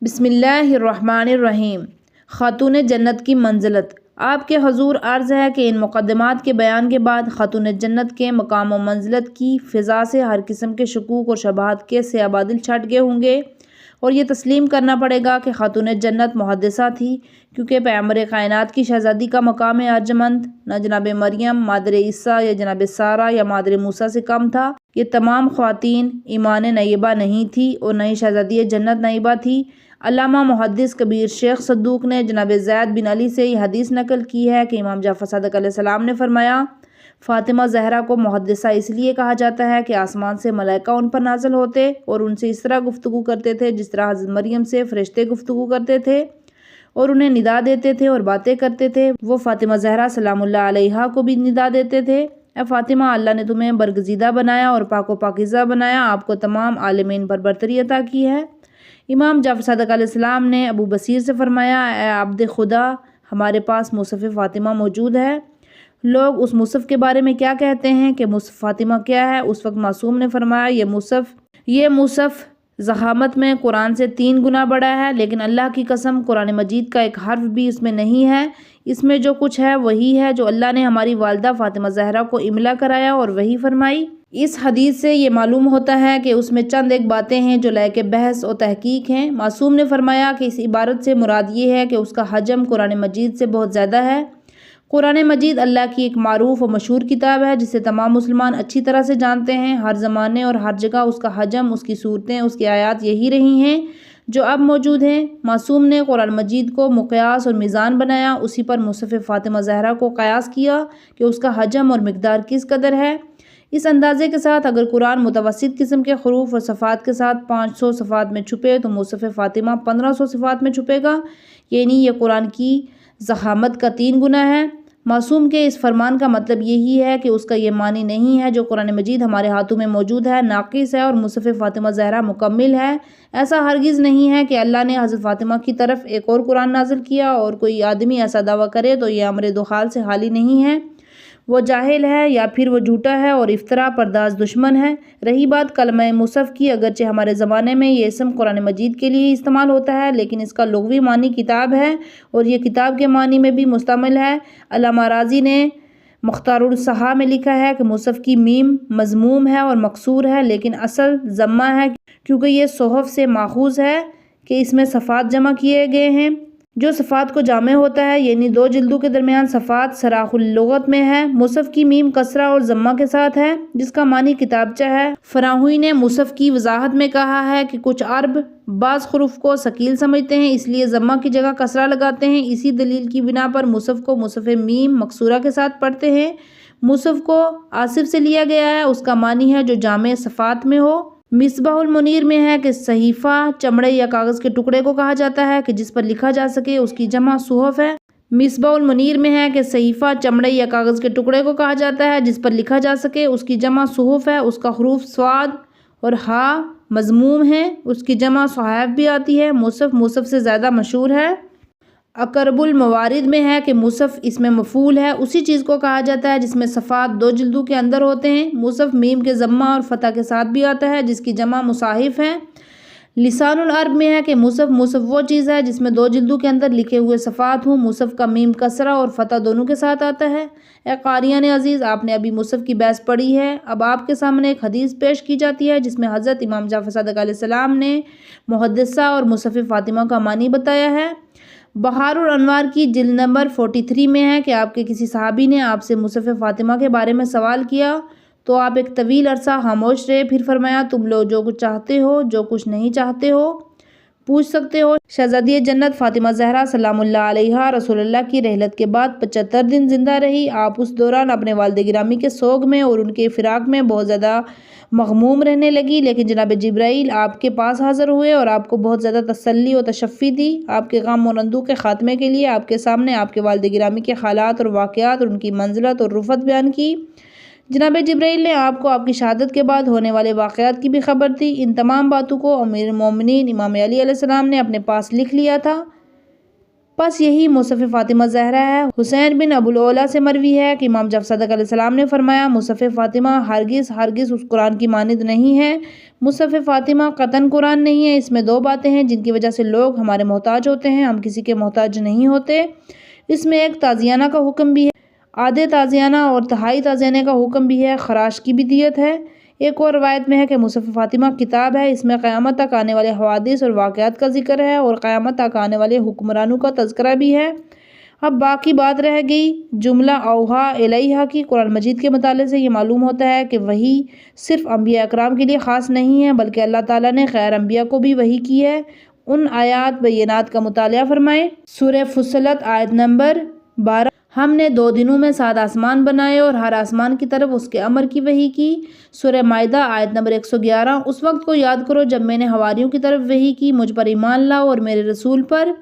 بسم اللہ الرحمن الرحیم۔ خاتون جنت کی منزلت۔ آپ کے حضور عرض ہے کہ ان مقدمات کے بیان کے بعد خاتون جنت کے مقام و منزلت کی فضا سے ہر قسم کے شکوک اور شبہات کے سیاہ بادل چھٹ گئے ہوں گے، اور یہ تسلیم کرنا پڑے گا کہ خاتون جنت محدثہ تھی، کیونکہ پیغمبر کائنات کی شہزادی کا مقام ارجمند نہ جناب مریم مادر عیسیٰ یا جناب سارہ یا مادر موسیٰ سے کم تھا۔ یہ تمام خواتین ایمان نیبہ نہیں تھی اور نہ ہی شہزادی جنت نیبہ تھی۔ علامہ محدث کبیر شیخ صدوق نے جناب زید بن علی سے یہ حدیث نقل کی ہے کہ امام جعفر صادق علیہ السلام نے فرمایا، فاطمہ زہرا کو محدثہ اس لیے کہا جاتا ہے کہ آسمان سے ملائکہ ان پر نازل ہوتے اور ان سے اس طرح گفتگو کرتے تھے جس طرح حضرت مریم سے فرشتے گفتگو کرتے تھے اور انہیں ندا دیتے تھے اور باتیں کرتے تھے۔ وہ فاطمہ زہرا سلام اللہ علیہا کو بھی ندا دیتے تھے، اے فاطمہ، اللہ نے تمہیں برگزیدہ بنایا اور پاک و پاکیزہ بنایا، آپ کو تمام عالمین پر برتری عطا کی ہے۔ امام جعفر صادق علیہ السلام نے ابو بصیر سے فرمایا، اے عبد خدا، ہمارے پاس مصحف فاطمہ موجود ہے، لوگ اس مصحف کے بارے میں کیا کہتے ہیں کہ مصحف فاطمہ کیا ہے؟ اس وقت معصوم نے فرمایا، یہ مصحف ضخامت میں قرآن سے 3 گنا بڑا ہے، لیکن اللہ کی قسم قرآن مجید کا ایک حرف بھی اس میں نہیں ہے، اس میں جو کچھ ہے وہی ہے جو اللہ نے ہماری والدہ فاطمہ زہرا کو املا کرایا اور وہی فرمائی۔ اس حدیث سے یہ معلوم ہوتا ہے کہ اس میں چند ایک باتیں ہیں جو لائق بحث و تحقیق ہیں۔ معصوم نے فرمایا کہ اس عبارت سے مراد یہ ہے کہ اس کا حجم قرآن مجید سے بہت زیادہ ہے۔ قرآن مجید اللہ کی ایک معروف و مشہور کتاب ہے جسے تمام مسلمان اچھی طرح سے جانتے ہیں۔ ہر زمانے اور ہر جگہ اس کا حجم، اس کی صورتیں، اس کی آیات یہی رہی ہیں جو اب موجود ہیں۔ معصوم نے قرآن مجید کو مقیاس اور میزان بنایا، اسی پر مصحف فاطمہ زہرا کو قیاس کیا کہ اس کا حجم اور مقدار کس قدر ہے۔ اس اندازے کے ساتھ اگر قرآن متوسط قسم کے حروف اور صفحات کے ساتھ 500 صفحات میں چھپے تو مصحف فاطمہ 1500 صفحات میں چھپے گا، یعنی یہ قرآن کی ضخامت کا 3 گنا ہے۔ معصوم کے اس فرمان کا مطلب یہی ہے کہ اس کا یہ معنی نہیں ہے جو قرآن مجید ہمارے ہاتھوں میں موجود ہے ناقص ہے اور مصحف فاطمہ زہرا مکمل ہے۔ ایسا ہرگز نہیں ہے کہ اللہ نے حضرت فاطمہ کی طرف ایک اور قرآن نازل کیا، اور کوئی آدمی ایسا دعویٰ کرے تو یہ امر دخال سے خالی نہیں ہے، وہ جاہل ہے یا پھر وہ جھوٹا ہے اور افتراء پرداز دشمن ہے۔ رہی بات کلمہ مصحف کی، اگرچہ ہمارے زمانے میں یہ اسم قرآن مجید کے لیے استعمال ہوتا ہے، لیکن اس کا لغوی معنی کتاب ہے اور یہ کتاب کے معنی میں بھی مشتمل ہے۔ علامہ رازی نے مختار الصحاح میں لکھا ہے کہ مصحف کی میم مضموم ہے اور مکسور ہے، لیکن اصل ضمہ ہے کیونکہ یہ صحف سے ماخوذ ہے کہ اس میں صفحات جمع کیے گئے ہیں جو صفحات کو جامع ہوتا ہے، یعنی 2 جلدوں کے درمیان صفحات صراح اللغت میں ہے۔ مصحف کی میم کسرہ اور ضمہ کے ساتھ ہے جس کا معنی کتابچہ ہے۔ فراہوی نے مصحف کی وضاحت میں کہا ہے کہ کچھ عرب بعض حروف کو ثقیل سمجھتے ہیں، اس لیے ضمہ کی جگہ کسرہ لگاتے ہیں، اسی دلیل کی بنا پر مصحف کو مصحف میم مکسورہ کے ساتھ پڑھتے ہیں۔ مصحف کو آصف سے لیا گیا ہے، اس کا معنی ہے جو جامع صفحات میں ہو۔ مصباح المنیر میں ہے کہ صحیفہ چمڑے یا کاغذ کے ٹکڑے کو کہا جاتا ہے کہ جس پر لکھا جا سکے، اس کی جمع صحف ہے۔ مصباح المنیر میں ہے کہ صحیفہ چمڑے یا کاغذ کے ٹکڑے کو کہا جاتا ہے جس پر لکھا جا سکے، اس کی جمع صحف ہے۔ اس کا حروف صاد اور ہا مضموم ہے، اس کی جمع صحائف بھی آتی ہے۔ مصحف سے زیادہ مشہور ہے۔ اقرب الموارد میں ہے کہ مصحف اسم مفعول ہے، اسی چیز کو کہا جاتا ہے جس میں صفحات 2 جلدوں کے اندر ہوتے ہیں۔ مصحف میم کے ضمہ اور فتح کے ساتھ بھی آتا ہے جس کی جمع مصاحف ہے۔ لسان العرب میں ہے کہ مصحف وہ چیز ہے جس میں 2 جلدوں کے اندر لکھے ہوئے صفحات ہوں۔ مصحف کا میم کسرہ اور فتح دونوں کے ساتھ آتا ہے۔ اے قاریان عزیز، آپ نے ابھی مصحف کی بحث پڑھی ہے، اب آپ کے سامنے ایک حدیث پیش کی جاتی ہے جس میں حضرت امام جعفر صادق علیہ السلام نے محدثہ اور مصحف فاطمہ کا معنی بتایا ہے۔ بحار الانوار کی جلد نمبر 43 میں ہے کہ آپ کے کسی صحابی نے آپ سے مصحف فاطمہ کے بارے میں سوال کیا تو آپ ایک طویل عرصہ خاموش رہے، پھر فرمایا، تم لوگ جو کچھ چاہتے ہو، جو کچھ نہیں چاہتے ہو پوچھ سکتے ہو۔ شہزادی جنت فاطمہ زہرا سلام اللہ علیہا رسول اللہ کی رحلت کے بعد 75 دن زندہ رہی۔ آپ اس دوران اپنے والد گرامی کے سوگ میں اور ان کے فراق میں بہت زیادہ مغموم رہنے لگی، لیکن جناب جبرائیل آپ کے پاس حاضر ہوئے اور آپ کو بہت زیادہ تسلی و تشفی دی۔ آپ کے غم اور اندوہ کے خاتمے کے لیے آپ کے سامنے آپ کے والد گرامی کے حالات اور واقعات اور ان کی منزلت اور رفعت بیان کی۔ جناب جبرائیل نے آپ کو آپ کی شہادت کے بعد ہونے والے واقعات کی بھی خبر دی۔ ان تمام باتوں کو امیر المومنین امام علی علیہ السلام نے اپنے پاس لکھ لیا تھا۔ پس یہی مصحف فاطمہ زہرا ہے۔ حسین بن ابو العلا سے مروی ہے کہ امام جعفر صادق علیہ السلام نے فرمایا مصحف فاطمہ ہرگز اس قرآن کی مانند نہیں ہے۔ مصحف فاطمہ قطعاً قرآن نہیں ہے۔ اس میں دو باتیں ہیں جن کی وجہ سے لوگ ہمارے محتاج ہوتے ہیں، ہم کسی کے محتاج نہیں ہوتے۔ اس میں ایک تازیانہ کا حکم بھی ہے، آدھے تازیانہ اور تہائی تازیانہ کا حکم بھی ہے، خراش کی بھی دیت ہے۔ ایک اور روایت میں ہے کہ مصحف فاطمہ کتاب ہے، اس میں قیامت تک آنے والے حوادث اور واقعات کا ذکر ہے اور قیامت تک آنے والے حکمرانوں کا تذکرہ بھی ہے۔ اب باقی بات رہ گئی جملہ اوحا الیہا کی۔ قرآن مجید کے مطالعے سے یہ معلوم ہوتا ہے کہ وحی صرف انبیاء اکرام کے لیے خاص نہیں ہے بلکہ اللہ تعالیٰ نے غیر انبیاء کو بھی وحی کی ہے۔ ان آیات بینات کا مطالعہ فرمائیں۔ سورہ فصلت آیت نمبر 12۔ ہم نے 2 دنوں میں 7 آسمان بنائے اور ہر آسمان کی طرف اس کے امر کی وحی کی۔ سورہ مائدہ آیت نمبر 111۔ اس وقت کو یاد کرو جب میں نے حواریوں کی طرف وحی کی، مجھ پر ایمان لاؤ اور میرے رسول پر۔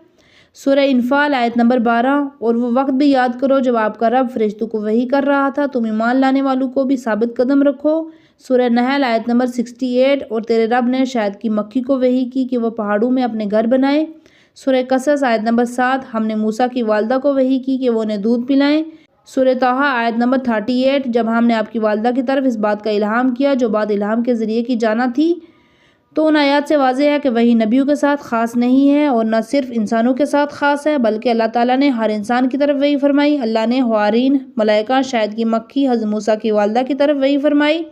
سورہ انفال آیت نمبر 12۔ اور وہ وقت بھی یاد کرو جب آپ کا رب فرشتوں کو وحی کر رہا تھا، تم ایمان لانے والوں کو بھی ثابت قدم رکھو۔ سورہ نحل آیت نمبر 68۔ اور تیرے رب نے شہد کی مکھی کو وحی کی کہ وہ پہاڑوں میں اپنے گھر بنائے۔ سورہ قصص آیت نمبر 7۔ ہم نے موسیٰ کی والدہ کو وحی کی کہ وہ انہیں دودھ پلائیں۔ سورہ طٰہٰ آیت نمبر 38۔ جب ہم نے آپ کی والدہ کی طرف اس بات کا الہام کیا جو بات الہام کے ذریعے کی جانا تھی، تو ان آیات سے واضح ہے کہ وحی نبیوں کے ساتھ خاص نہیں ہے اور نہ صرف انسانوں کے ساتھ خاص ہے بلکہ اللہ تعالیٰ نے ہر انسان کی طرف وحی فرمائی۔ اللہ نے حوارین، ملائکہ، شہد کی مکھی، حضرت موسیٰ کی والدہ کی طرف وحی فرمائی۔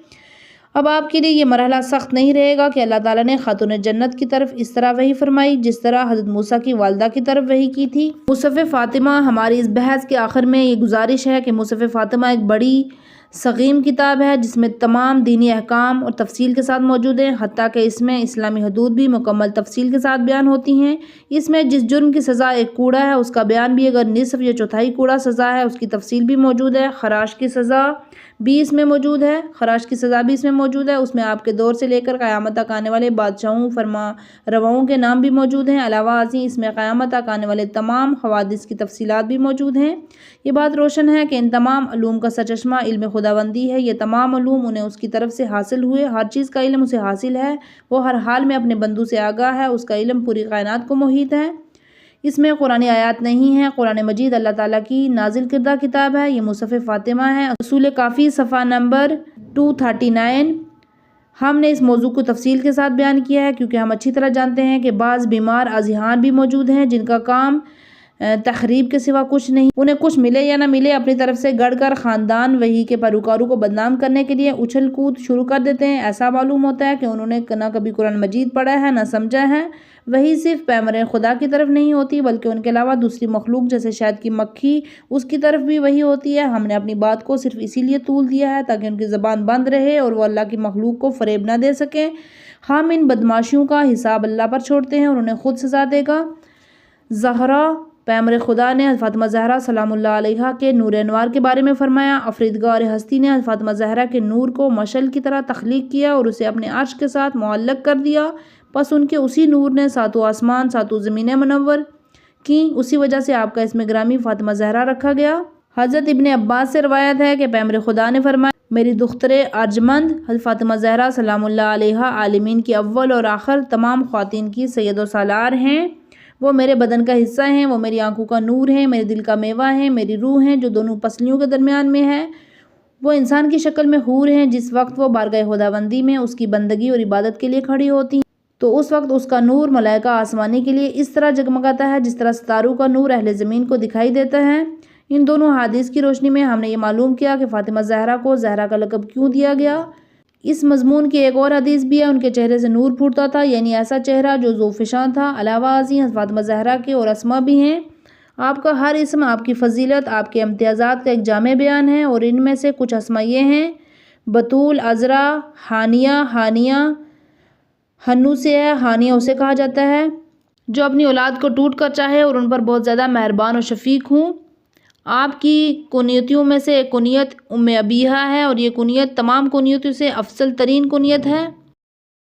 اب آپ کے لیے یہ مرحلہ سخت نہیں رہے گا کہ اللہ تعالیٰ نے خاتون جنت کی طرف اس طرح وحی فرمائی جس طرح حضرت موسیٰ کی والدہ کی طرف وحی کی تھی۔ مصحف فاطمہ۔ ہماری اس بحث کے آخر میں یہ گزارش ہے کہ مصحف فاطمہ ایک بڑی سقیم کتاب ہے جس میں تمام دینی احکام اور تفصیل کے ساتھ موجود ہیں، حتیٰ کہ اس میں اسلامی حدود بھی مکمل تفصیل کے ساتھ بیان ہوتی ہیں۔ اس میں جس جرم کی سزا ایک کوڑا ہے اس کا بیان بھی، اگر نصف یا چوتھائی کوڑا سزا ہے اس کی تفصیل بھی موجود ہے۔ خراش کی سزا بھی اس میں موجود ہے، اس میں آپ کے دور سے لے کر قیامت تک آنے والے بادشاہوں، فرما رواؤں کے نام بھی موجود ہیں۔ علاوہ ازیں اس میں قیامت تک آنے والے تمام حوادث کی تفصیلات بھی موجود ہیں۔ یہ بات روشن ہے کہ ان تمام علوم کا سرچشمہ علم خداوندی ہے۔ یہ تمام علوم انہیں اس کی طرف سے حاصل ہوئے، ہر چیز کا علم اسے حاصل ہے، وہ ہر حال میں اپنے بندوں سے آگاہ ہے، اس کا علم پوری کائنات کو محیط ہے۔ اس میں قرآنی آیات نہیں ہیں۔ قرآن مجید اللہ تعالیٰ کی نازل کردہ کتاب ہے۔ یہ مصحف فاطمہ ہے۔ اصول کافی صفحہ نمبر 239۔ ہم نے اس موضوع کو تفصیل کے ساتھ بیان کیا ہے کیونکہ ہم اچھی طرح جانتے ہیں کہ بعض بیمار اذہان بھی موجود ہیں جن کا کام تخریب کے سوا کچھ نہیں۔ انہیں کچھ ملے یا نہ ملے اپنی طرف سے گڑھ کر خاندان وحی کے پیروکاروں کو بدنام کرنے کے لیے اچھل کود شروع کر دیتے ہیں۔ ایسا معلوم ہوتا ہے کہ انہوں نے نہ کبھی قرآن مجید پڑھا ہے نہ سمجھا ہے۔ وحی صرف پیغمبر خدا کی طرف نہیں ہوتی بلکہ ان کے علاوہ دوسری مخلوق جیسے شہد کی مکھی اس کی طرف بھی وحی ہوتی ہے۔ ہم نے اپنی بات کو صرف اسی لیے طول دیا ہے تاکہ ان کی زبان بند رہے اور وہ اللہ کی مخلوق کو فریب نہ دے سکیں۔ ہم ان بدماشیوں کا حساب اللہ پر چھوڑتے ہیں اور انہیں خود سزا دے گا۔ زہرا پیغمبر خدا نے حضرت فاطمہ زہرا سلام اللہ علیہا کے نور انوار کے بارے میں فرمایا، افریدگار ہستی نے حضرت فاطمہ زہرا کے نور کو مشعل کی طرح تخلیق کیا اور اسے اپنے عرش کے ساتھ معلق کر دیا، پس ان کے اسی نور نے 7 آسمان 7 زمینیں منور کیں، اسی وجہ سے آپ کا اسم گرامی فاطمہ زہرا رکھا گیا۔ حضرت ابن عباس سے روایت ہے کہ پیغمبر خدا نے فرمایا، میری دختر ارجمند حضرت فاطمہ زہرا سلام اللہ علیہا عالمین کی اول اور آخر تمام خواتین کی سید و سالار ہیں۔ وہ میرے بدن کا حصہ ہیں، وہ میری آنکھوں کا نور ہیں، میرے دل کا میوہ ہیں، میری روح ہیں جو دونوں پسلیوں کے درمیان میں ہے۔ وہ انسان کی شکل میں حور ہیں۔ جس وقت وہ بارگاہ خداوندی میں اس کی بندگی اور عبادت کے لیے کھڑی ہوتی ہیں تو اس وقت اس کا نور ملائکہ آسمانی کے لیے اس طرح جگمگاتا ہے جس طرح ستاروں کا نور اہل زمین کو دکھائی دیتا ہے۔ ان دونوں حدیث کی روشنی میں ہم نے یہ معلوم کیا کہ فاطمہ زہرا کو زہرا کا لقب کیوں دیا گیا۔ اس مضمون کی ایک اور حدیث بھی ہے، ان کے چہرے سے نور پھوٹتا تھا، یعنی ایسا چہرہ جو ذوفشاں تھا۔ علاوہ ازیں حضرت فاطمہ زہرا کے اور اسما بھی ہیں۔ آپ کا ہر اسم آپ کی فضیلت، آپ کے امتیازات کا ایک جامع بیان ہے اور ان میں سے کچھ اسما یہ ہیں: بطول، عذرا، ہانیہ ہنو سے ہے، ہانیہ اسے کہا جاتا ہے جو اپنی اولاد کو ٹوٹ کر چاہے اور ان پر بہت زیادہ مہربان اور شفیق ہوں۔ آپ کی کنیتوں میں سے ایک کنیت ام ابیہا ہے اور یہ کنیت تمام کنیتوں سے افضل ترین کنیت ہے۔